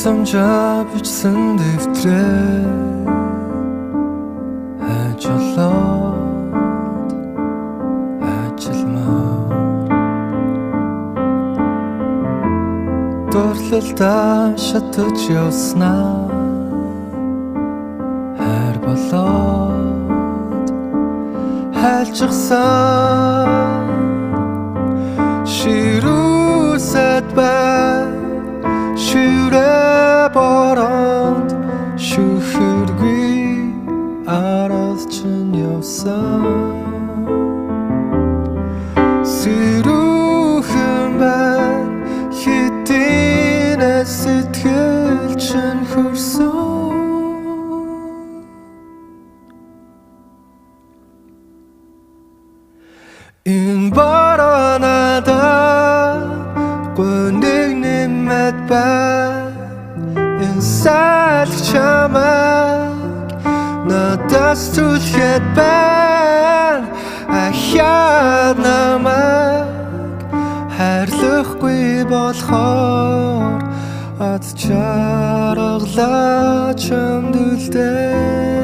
Тусамжаа бичсэн дэвтрээ ажлаад ажилмаар дурлалдаа шатаж явснаа хайр болоод хайлчсан ширүүсэт бай ширээ боронд шүхэргүй араас чин явсан сэрүүхэн бай хитинэ сэтгэл чин хөрсөн энэ баранада гүнэг нэмэт бай энэ салх чамайг надаас түлхэд байна ахяад намайг хайрлахгүй болохоор ад чаргалаа чамд үлдээ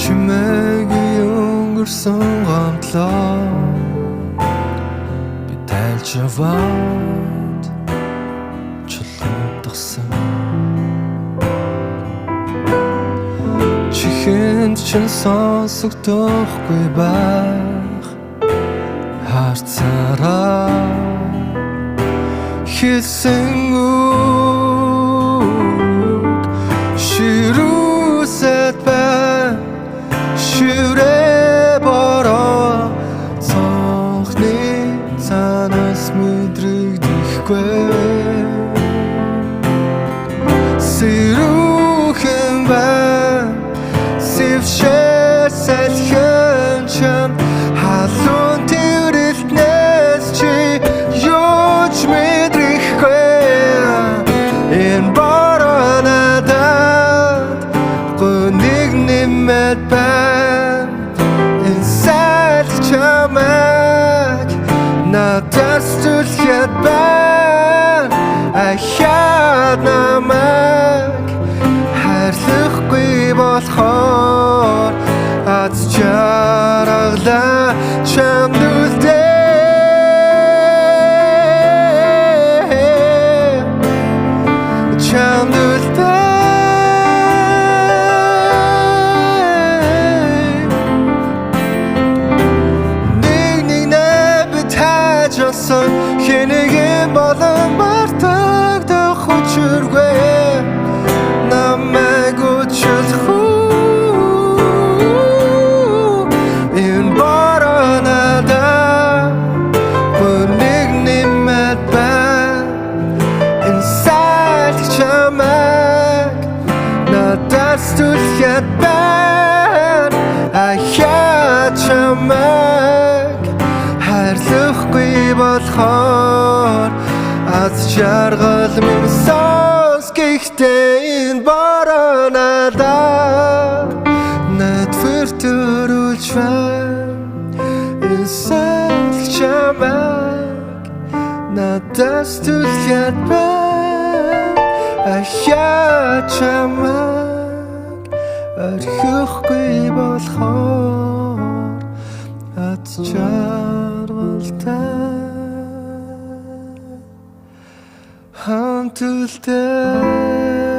чимээгүй өнгөрсөн гомдлоо би тайлж яваад чулуутгасан чихэнд чин сонсогдохгүй байх харцаараа хэлсэн үг ширүүсэт бай ширээ бороо цонхны цанаас мэдрэгдэхгүй сэрүүхэн бай сэвшээ салхин чам халуун тэрэлтнээс чи юуч мэдрэхгүй энэ бороо надад гүнийг нэмэт бай энэ салх чамайг надаас түлхэд бай ахяад намайг хайрлахгүй болохоор аз чаргалаа чамд үлдээ чамд үлдээ хэнэгийн болон мартагдах учиргүй намайг өчөлхүү энэ баранада гүнийг нэмэт бай энэ салх чамайг надаас түлхэд байна ахяад чамайг хайрлахгүй болохоор аз жаргал минь сонс гэхдээ энэ баранада надвэр төрүүлж байна энэ салх чамайг надаас түлхэд байна ахяад чамайг орхихгүй болохоор аз жаргалтай хамт үлдээ